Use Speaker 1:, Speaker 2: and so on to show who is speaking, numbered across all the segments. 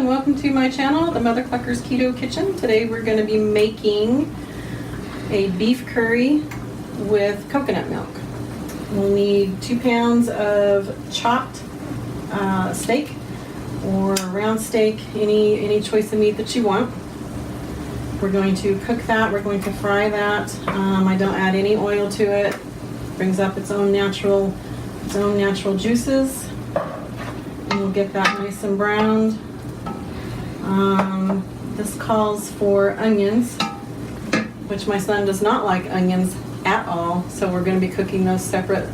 Speaker 1: and welcome to my channel, the Mother Cluckers Keto Kitchen. Today we're going to be making a beef curry with coconut milk. We'll need 2 pounds of chopped steak or round steak, any choice of meat that you want. We're going to cook that, we're going to fry that. I don't add any oil to it. Brings up its own natural juices. And we'll get that nice and browned. This calls for onions, which my son does not like onions at all, so we're going to be cooking those separate.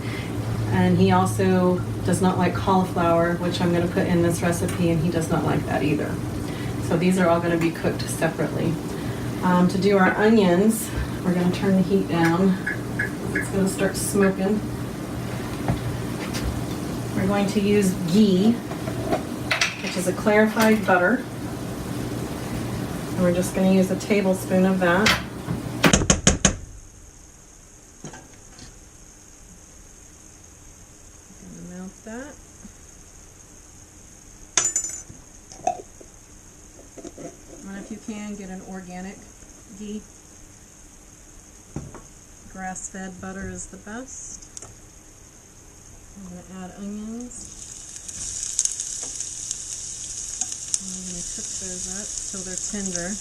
Speaker 1: And he also does not like cauliflower, which I'm going to put in this recipe, and he does not like that either. So these are all going to be cooked separately. To do our onions, we're going to turn the heat down. It's going to start smoking. We're going to use ghee, which is a clarified butter. And we're just going to use a tablespoon of that. I'm going to melt that. And if you can, get an organic ghee. Grass-fed butter is the best. I'm going to add onions. I'm going to cook those up till they're tender.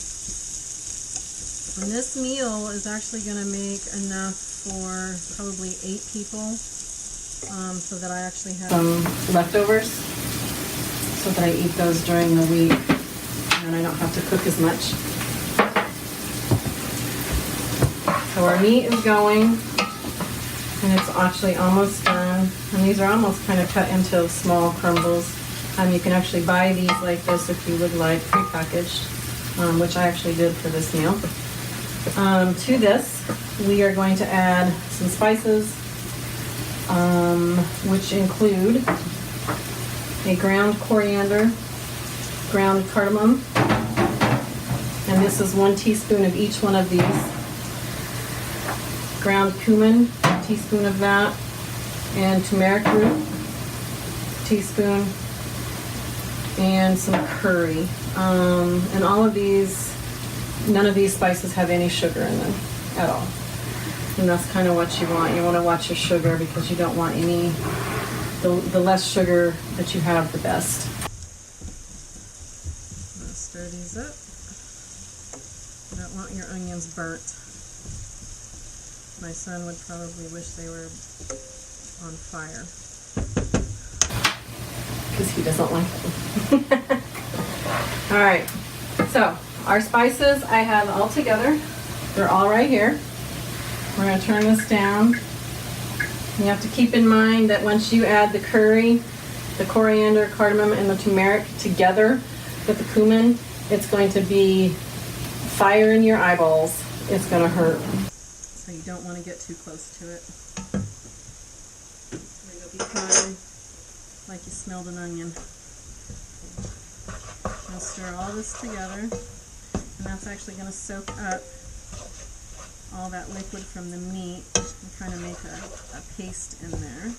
Speaker 1: And this meal is actually going to make enough for probably 8 people, so that I actually have some leftovers, so that I eat those during the week and I don't have to cook as much. So our meat is going, and it's actually almost done. And these are almost kind of cut into small crumbles. You can actually buy these like this if you would like, prepackaged, which I actually did for this meal. To this, we are going to add some spices, which include a ground coriander, ground cardamom, and this is 1 teaspoon of each one of these. Ground cumin, a teaspoon of that, and turmeric root, teaspoon, and some curry. And all of these, none of these spices have any sugar in them at all. And that's kind of what you want. You want to watch your sugar because you don't want any, the less sugar that you have, the best. I'm going to stir these up. You don't want your onions burnt. My son would probably wish they were on fire, because he doesn't like them. All right, so our spices I have all together. They're all right here. We're going to turn this down. You have to keep in mind that once you add the curry, the coriander, cardamom, and the turmeric together with the cumin, it's going to be fire in your eyeballs. It's going to hurt. So you don't want to get too close to it. Or you'll be crying like you smelled an onion. I'll stir all this together, and that's actually going to soak up all that liquid from the meat and kind of make a paste in there.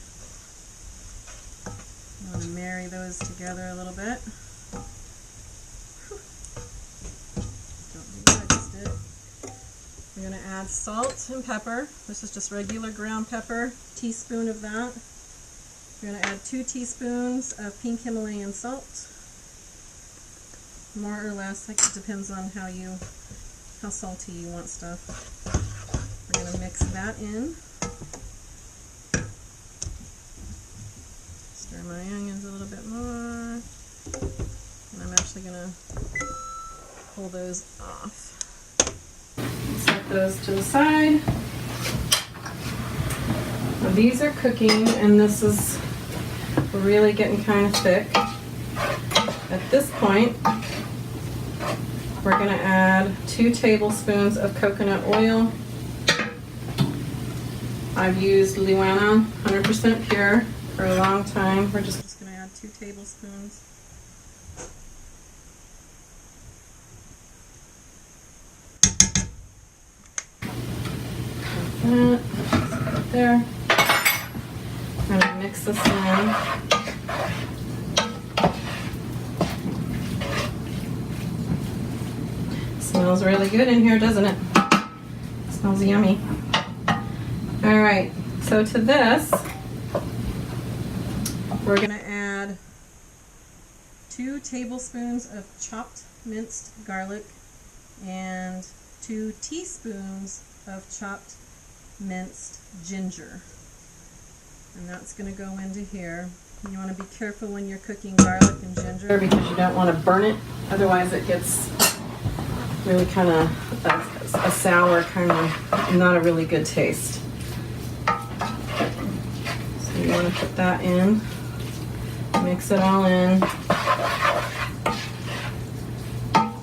Speaker 1: You want to marry those together a little bit. Don't do what I just did. We're going to add salt and pepper. This is just regular ground pepper, teaspoon of that. We're going to add 2 teaspoons of pink Himalayan salt. More or less, it depends on how salty you want stuff. We're going to mix that in. Stir my onions a little bit more. And I'm actually going to pull those off. Set those to the side. Now these are cooking, and this is really getting kind of thick. At this point, we're going to add 2 tablespoons of coconut oil. I've used Luana 100% pure for a long time. We're just going to add 2 tablespoons. That, right there. I'm going to mix this in. Smells really good in here, doesn't it? Smells yummy. All right, so to this, we're gonna add 2 tablespoons of chopped minced garlic and 2 teaspoons of chopped minced ginger. And that's going to go into here. You want to be careful when you're cooking garlic and ginger because you don't want to burn it. Otherwise it gets really kind of a sour, kind of not a really good taste. So you want to put that in. Mix it all in.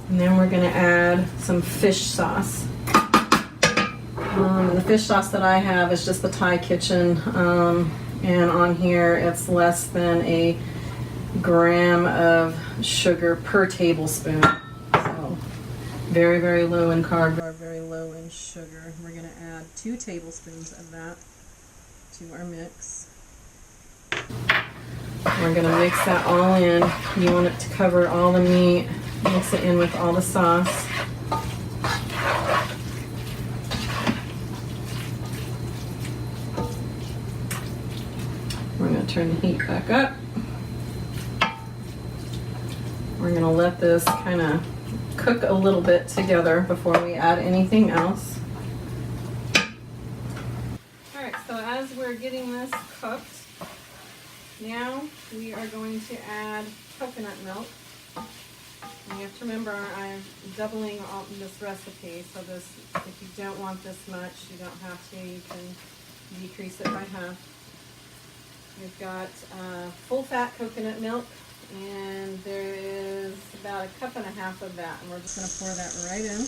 Speaker 1: And then we're going to add some fish sauce. The fish sauce that I have is just the Thai Kitchen, and on here it's less than a gram of sugar per tablespoon. So very, very low in carb, or very low in sugar. We're going to add 2 tablespoons of that to our mix. We're going to mix that all in. You want it to cover all the meat. Mix it in with all the sauce. We're going to turn the heat back up. We're going to let this kind of cook a little bit together before we add anything else. Alright, so as we're getting this cooked, now we are going to add coconut milk. And you have to remember, I'm doubling this recipe, so this, if you don't want this much, you don't have to. You can decrease it by half. We've got full fat coconut milk, and there is about 1.5 cups of that, and we're just going to pour that right in.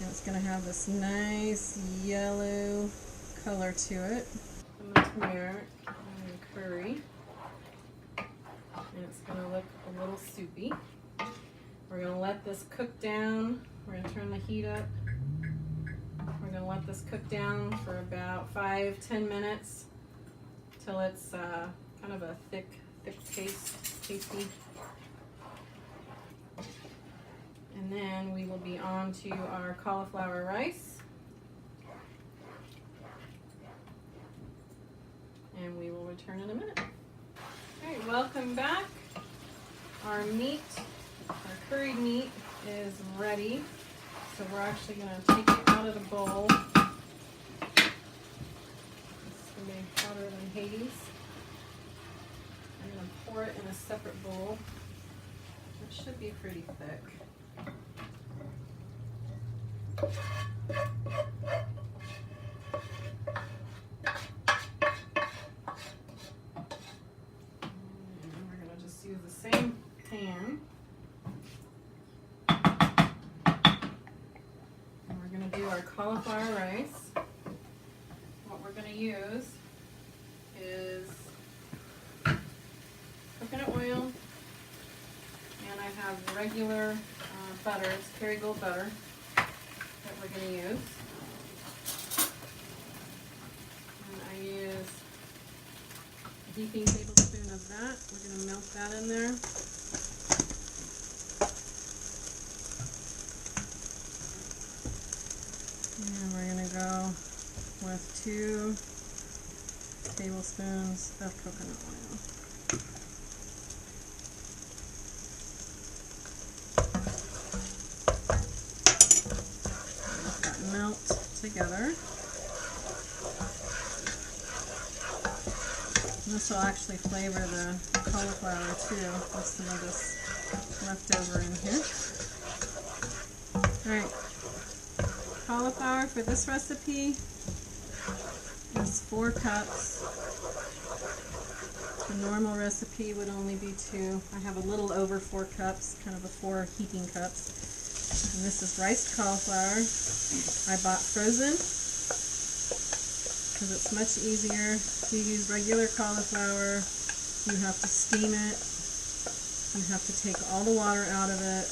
Speaker 1: And it's going to have this nice yellow color to it. Some turmeric and curry. And it's going to look a little soupy. We're going to let this cook down. We're going to turn the heat up. We're going to let this cook down for about 5-10 minutes till it's kind of a thick pasty. And then we will be on to our cauliflower rice. And we will return in a minute. Alright, welcome back. Our meat, our curried meat is ready. So we're actually going to take it out of the bowl. It's going to be hotter than Hades. I'm going to pour it in a separate bowl. It should be pretty thick. Use the same pan, and we're going to do our cauliflower rice. What we're going to use is coconut oil, and I have regular butter, it's Kerrygold butter that we're going to use. And I use a heaping tablespoon of that. We're going to melt that in there. And we're going to go with 2 tablespoons of coconut oil. Let that melt together. And this will actually flavor the cauliflower too, with some of this left over in here. Alright, cauliflower for this recipe is 4 cups. The normal recipe would only be 2. I have a little over 4 cups, kind of a 4 heaping cups. And this is riced cauliflower. I bought frozen, because it's much easier. If you use regular cauliflower, you have to steam it, you have to take all the water out of it,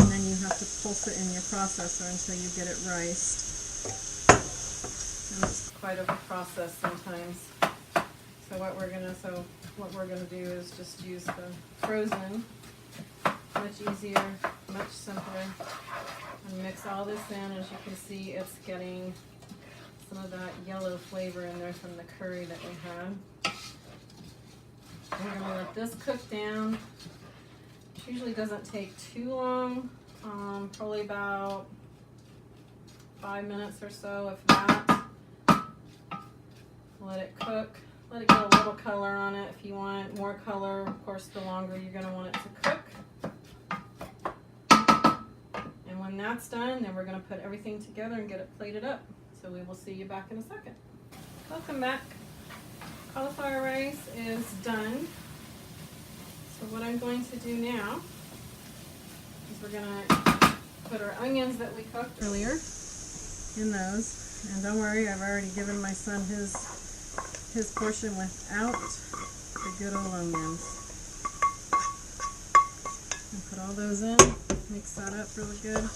Speaker 1: and then you have to pulse it in your processor until you get it riced. And it's quite a process sometimes. So what we're gonna do is just use the frozen much easier, much simpler. And mix all this in. As you can see, it's getting some of that yellow flavor in there from the curry that we had. We're going to let this cook down. It usually doesn't take too long, probably about 5 minutes or so, if that. Let it cook. Let it get a little color on it. If you want more color, of course, the longer you're going to want it to cook. And when that's done, then we're going to put everything together and get it plated up. So we will see you back in a second. Welcome back. Cauliflower rice is done. So what I'm going to do now is we're going to put our onions that we cooked earlier in those. And don't worry, I've already given my son his portion without the good old onions. And put all those in, mix that up really good.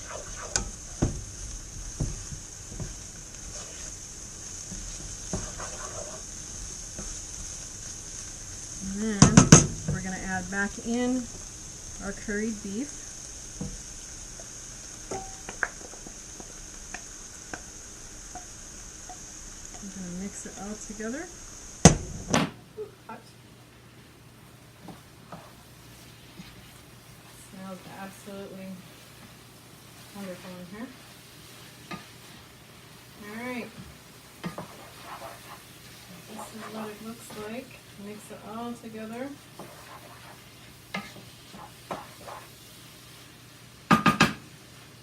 Speaker 1: And then we're going to add back in our curried beef. I'm going to mix it all together. Ooh, hot. Smells absolutely wonderful in here. Alright. This is what it looks like. Mix it all together.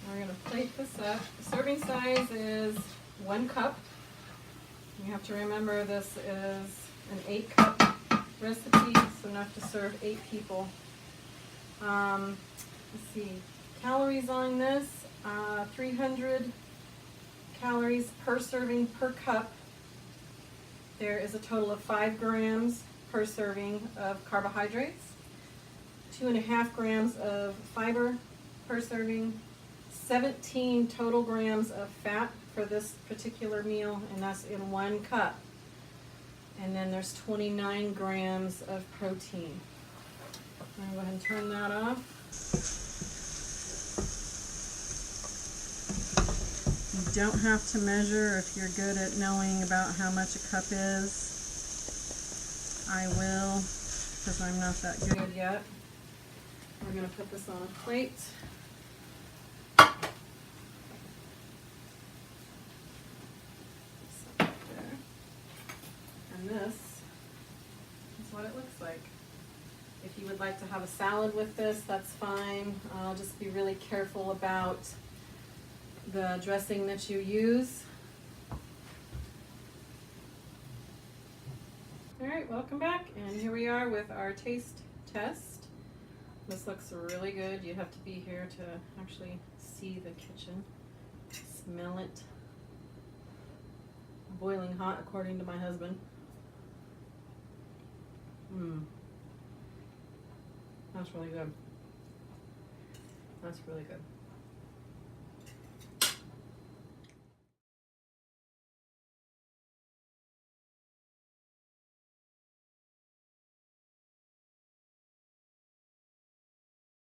Speaker 1: We're going to plate this up. The serving size is 1 cup. You have to remember this is an 8-cup recipe, so enough to serve 8 people. Let's see, calories on this, 300 calories per serving per cup. There is a total of 5 grams per serving of carbohydrates, 2.5 grams of fiber per serving, 17 total grams of fat for this particular meal, and that's in 1 cup. And then there's 29 grams of protein. I'm going to go ahead and turn that off. You don't have to measure if you're good at knowing about how much a cup is. I will, because I'm not that good yet. We're going to put this on a plate. And this is what it looks like. If you would like to have a salad with this, that's fine. Just be really careful about the dressing that you use. Alright, welcome back, and here we are with our taste test. This looks really good. You have to be here to actually see the kitchen. Smell it. Boiling hot, according to my husband. That's really good. That's really good.